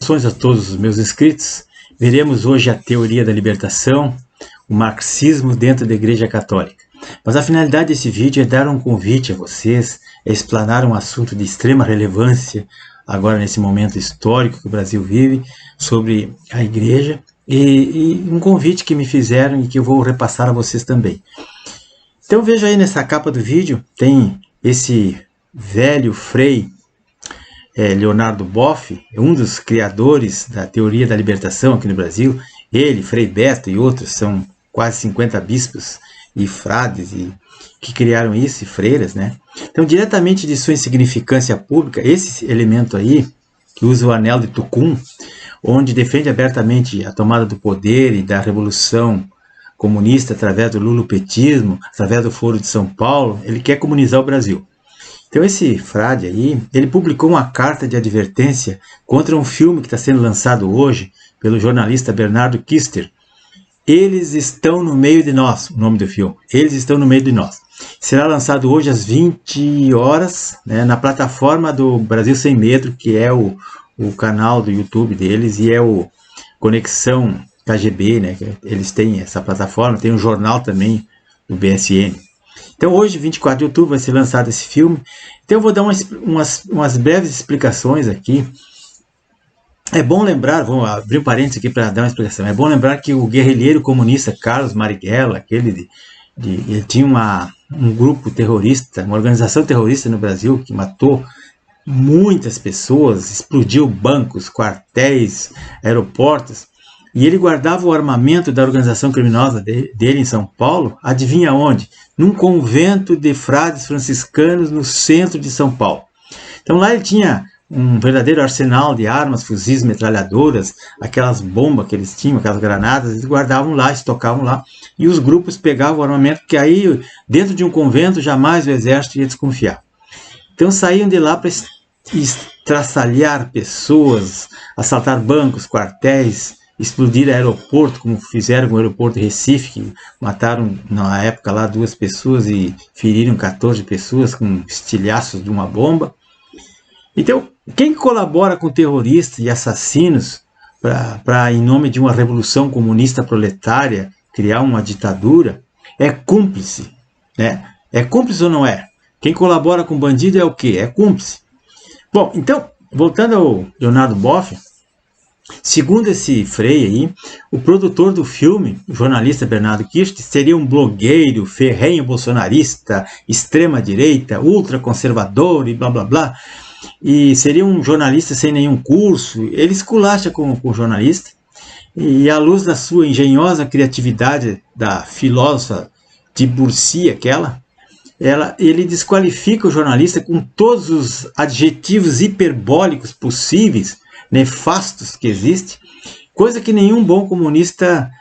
Saudações a todos os meus inscritos. Veremos hoje a teoria da libertação, o marxismo dentro da Igreja Católica. Mas a finalidade desse vídeo é dar um convite a vocês, é explanar um assunto de extrema relevância, agora nesse momento histórico que o Brasil vive, sobre a Igreja, e um convite que me fizeram e que eu vou repassar a vocês também. Então veja aí nessa capa do vídeo, tem esse velho frei, Leonardo Boff, um dos criadores da teoria da libertação aqui no Brasil. Ele, Frei Beto e outros, são quase 50 bispos e frades que criaram isso, e freiras, né? Então, diretamente de sua insignificância pública, esse elemento aí, que usa o anel de Tucum, onde defende abertamente a tomada do poder e da revolução comunista através do lulopetismo, através do Foro de São Paulo, ele quer comunizar o Brasil. Então esse frade aí, ele publicou uma carta de advertência contra um filme que está sendo lançado hoje pelo jornalista Bernardo Kister. Eles estão no meio de nós, o nome do filme. Eles estão no meio de nós. Será lançado hoje às 20 horas, né, na plataforma do Brasil Sem Medo, que é o canal do YouTube deles, e é o Conexão KGB, né, eles têm essa plataforma, tem um jornal também, o BSN. Então hoje, 24 de outubro, vai ser lançado esse filme. Então eu vou dar umas breves explicações aqui. É bom lembrar, vamos abrir um parênteses aqui para dar uma explicação. É bom lembrar que o guerrilheiro comunista Carlos Marighella, ele tinha um grupo terrorista, uma organização terrorista no Brasil que matou muitas pessoas, explodiu bancos, quartéis, aeroportos. E ele guardava o armamento da organização criminosa dele em São Paulo, adivinha onde? Num convento de frades franciscanos no centro de São Paulo. Então lá ele tinha um verdadeiro arsenal de armas, fuzis, metralhadoras, aquelas bombas que eles tinham, aquelas granadas, eles guardavam lá, estocavam lá, e os grupos pegavam o armamento, que aí dentro de um convento jamais o exército ia desconfiar. Então saíam de lá para estraçalhar pessoas, assaltar bancos, quartéis, explodir aeroporto, como fizeram com o aeroporto de Recife, que mataram na época lá 2 pessoas e feriram 14 pessoas com estilhaços de uma bomba. Então, quem colabora com terroristas e assassinos para, em nome de uma revolução comunista proletária, criar uma ditadura, é cúmplice, né? É cúmplice ou não é? Quem colabora com bandido é o quê? É cúmplice. Bom, então, voltando ao Leonardo Boff, segundo esse frei aí, o produtor do filme, o jornalista Bernardo Kister, seria um blogueiro, ferrenho bolsonarista, extrema-direita, ultraconservador e blá blá blá, e seria um jornalista sem nenhum curso. Ele esculacha com o jornalista, e à luz da sua engenhosa criatividade, da filósofa Tiburcia, ele desqualifica o jornalista com todos os adjetivos hiperbólicos possíveis, nefastos que existem, coisa que nenhum bom comunista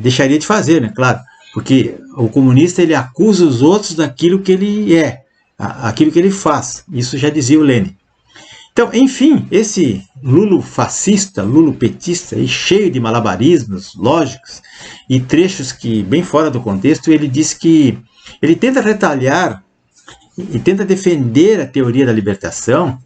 deixaria de fazer, né? Claro, porque o comunista ele acusa os outros daquilo que ele é, aquilo que ele faz. Isso já dizia o Lenin. Então, enfim, esse lulofascista, lulopetista, cheio de malabarismos lógicos e trechos que, bem fora do contexto, ele diz que ele tenta retalhar e tenta defender a teoria da libertação,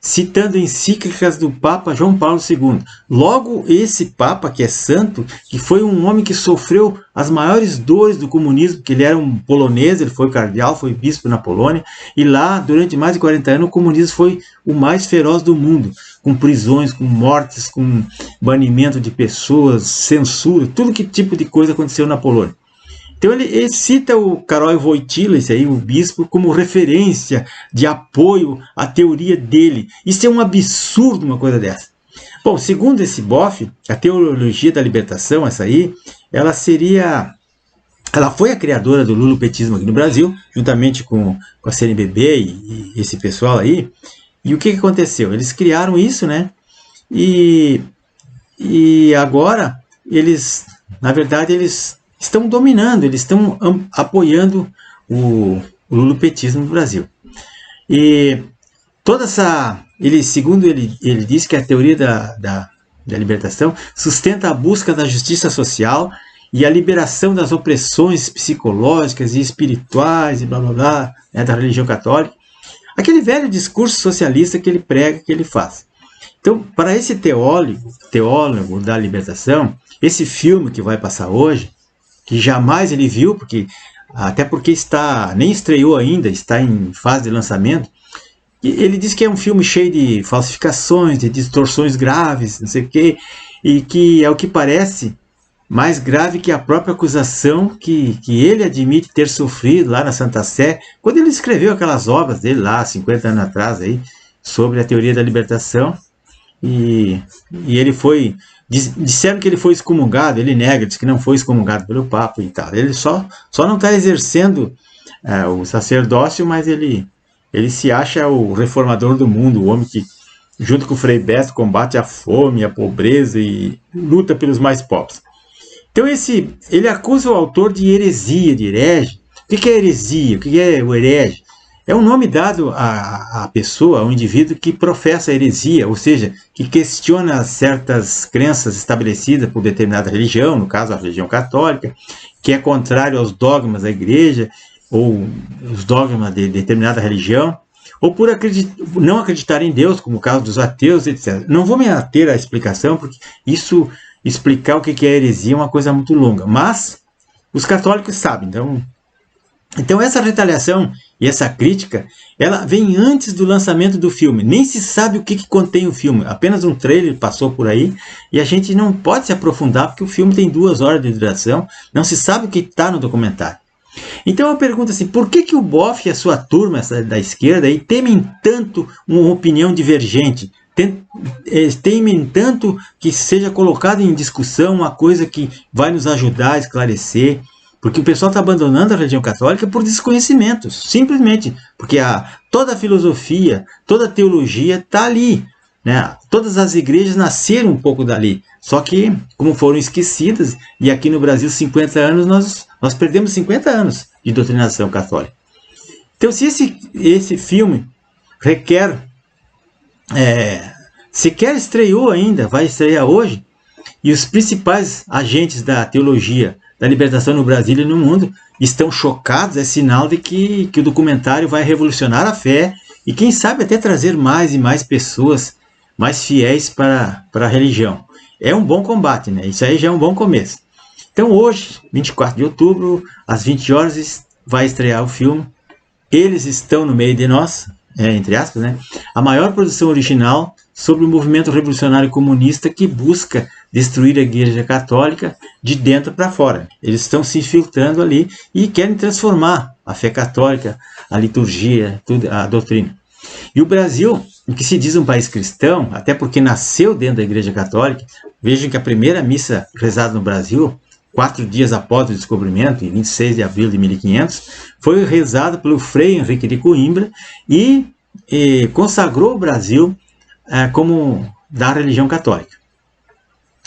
citando encíclicas do Papa João Paulo II. Logo, esse Papa, que é santo, que foi um homem que sofreu as maiores dores do comunismo, que ele era um polonês, ele foi cardeal, foi bispo na Polônia, e lá, durante mais de 40 anos, o comunismo foi o mais feroz do mundo, com prisões, com mortes, com banimento de pessoas, censura, tudo que tipo de coisa aconteceu na Polônia. Então ele cita o Karol Wojtyła, esse aí, o bispo, como referência de apoio à teoria dele. Isso é um absurdo, uma coisa dessa. Bom, segundo esse Boff, a teologia da libertação, essa aí, ela foi a criadora do lulopetismo aqui no Brasil, juntamente com a CNBB e esse pessoal aí. E o que aconteceu? Eles criaram isso, né? E agora, na verdade, eles estão dominando, eles estão apoiando o lulopetismo no Brasil. E toda essa... segundo ele diz que a teoria da libertação sustenta a busca da justiça social e a liberação das opressões psicológicas e espirituais e blá blá blá, né, da religião católica. Aquele velho discurso socialista que ele prega, que ele faz. Então, para esse teólogo da libertação, esse filme que vai passar hoje, que jamais ele viu, até porque nem estreou ainda, está em fase de lançamento, ele diz que é um filme cheio de falsificações, de distorções graves, não sei o quê, e que é o que parece mais grave que a própria acusação que ele admite ter sofrido lá na Santa Sé, quando ele escreveu aquelas obras dele lá, 50 anos atrás, aí, sobre a teoria da libertação. E ele disseram que ele foi excomungado, ele nega, diz que não foi excomungado pelo Papa e tal. Ele só não está exercendo o sacerdócio, mas ele se acha o reformador do mundo, o homem que, junto com o Frei Beto, combate a fome, a pobreza e luta pelos mais pobres. Então ele acusa o autor de heresia, de herege. O que é heresia? O que é o herege? É um nome dado à pessoa, ao indivíduo que professa a heresia, ou seja, que questiona certas crenças estabelecidas por determinada religião, no caso a religião católica, que é contrário aos dogmas da igreja, ou os dogmas de determinada religião, ou por não acreditar em Deus, como o caso dos ateus, etc. Não vou me ater à explicação, porque explicar o que é heresia é uma coisa muito longa, mas os católicos sabem. Então essa retaliação e essa crítica, ela vem antes do lançamento do filme. Nem se sabe o que contém o filme. Apenas um trailer passou por aí e a gente não pode se aprofundar porque o filme tem 2 horas de duração. Não se sabe o que está no documentário. Então eu pergunto assim, por que o Boff e a sua turma da esquerda aí, temem tanto uma opinião divergente? Temem tanto que seja colocado em discussão uma coisa que vai nos ajudar a esclarecer? Porque o pessoal está abandonando a religião católica por desconhecimento, simplesmente. Porque toda a filosofia, toda a teologia está ali. Né? Todas as igrejas nasceram um pouco dali. Só que, como foram esquecidas, e aqui no Brasil, 50 anos, nós perdemos 50 anos de doutrinação católica. Então, se esse filme sequer estreou ainda, vai estrear hoje, e os principais agentes da teologia da libertação no Brasil e no mundo estão chocados, é sinal de que o documentário vai revolucionar a fé e quem sabe até trazer mais e mais pessoas mais fiéis para a religião. É um bom combate, né? Isso aí já é um bom começo. Então hoje, 24 de outubro, às 20 horas, vai estrear o filme. Eles estão no meio de nós, entre aspas, né? A maior produção original sobre o movimento revolucionário comunista que busca destruir a Igreja Católica de dentro para fora. Eles estão se infiltrando ali e querem transformar a fé católica, a liturgia, a doutrina. E o Brasil, que se diz um país cristão, até porque nasceu dentro da Igreja Católica, vejam que a primeira missa rezada no Brasil, 4 dias após o descobrimento, em 26 de abril de 1500, foi rezada pelo Frei Henrique de Coimbra e consagrou o Brasil como da religião católica.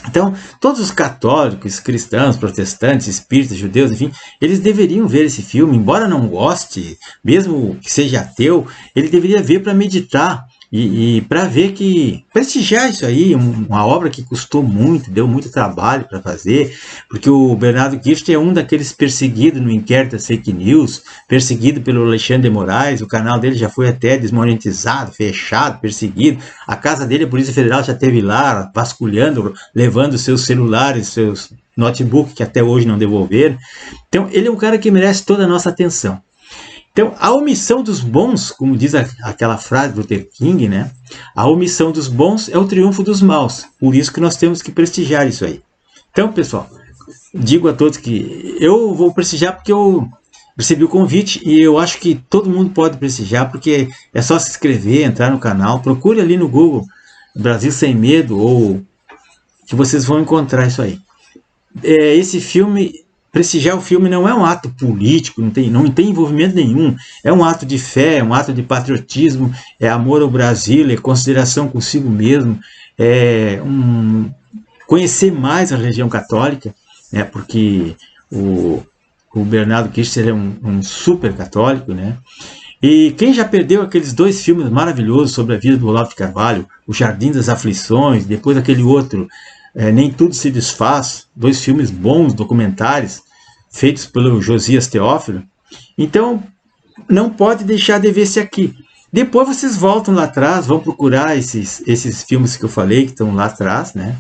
Então, todos os católicos, cristãos, protestantes, espíritas, judeus, enfim, eles deveriam ver esse filme, embora não goste, mesmo que seja ateu, ele deveria ver para meditar e para ver que prestigiar isso aí, uma obra que custou muito, deu muito trabalho para fazer, porque o Bernardo Kirchner é um daqueles perseguidos no inquérito das fake news, perseguido pelo Alexandre de Moraes, o canal dele já foi até desmonetizado, fechado, perseguido, a casa dele, a Polícia Federal já esteve lá, vasculhando, levando seus celulares, seus notebooks, que até hoje não devolveram. Então, ele é um cara que merece toda a nossa atenção. Então, a omissão dos bons, como diz aquela frase do Luther King, né? A omissão dos bons é o triunfo dos maus. Por isso que nós temos que prestigiar isso aí. Então, pessoal, digo a todos que eu vou prestigiar porque eu recebi o convite e eu acho que todo mundo pode prestigiar, porque é só se inscrever, entrar no canal, procure ali no Google Brasil Sem Medo, ou que vocês vão encontrar isso aí. Esse filme... Prestigiar o filme não é um ato político, não tem envolvimento nenhum. É um ato de fé, é um ato de patriotismo, é amor ao Brasil, é consideração consigo mesmo, é conhecer mais a religião católica, né, porque o Bernardo Kirchner é um super católico, né? E quem já perdeu aqueles 2 filmes maravilhosos sobre a vida do Olavo de Carvalho, O Jardim das Aflições, depois aquele outro... Nem Tudo Se Desfaz, 2 filmes bons, documentários, feitos pelo Josias Teófilo. Então, não pode deixar de ver esse aqui. Depois vocês voltam lá atrás, vão procurar esses filmes que eu falei, que estão lá atrás, né?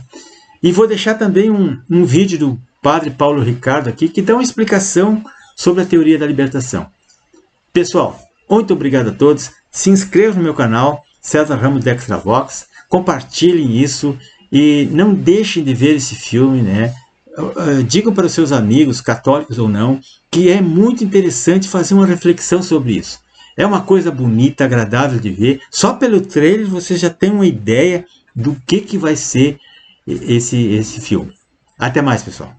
E vou deixar também um vídeo do padre Paulo Ricardo aqui, que dá uma explicação sobre a teoria da libertação. Pessoal, muito obrigado a todos. Se inscrevam no meu canal, César Ramos da Extravox. Compartilhem isso e não deixem de ver esse filme, né? Digam para os seus amigos, católicos ou não, que é muito interessante fazer uma reflexão sobre isso. É uma coisa bonita, agradável de ver. Só pelo trailer você já tem uma ideia do que vai ser esse filme. Até mais, pessoal.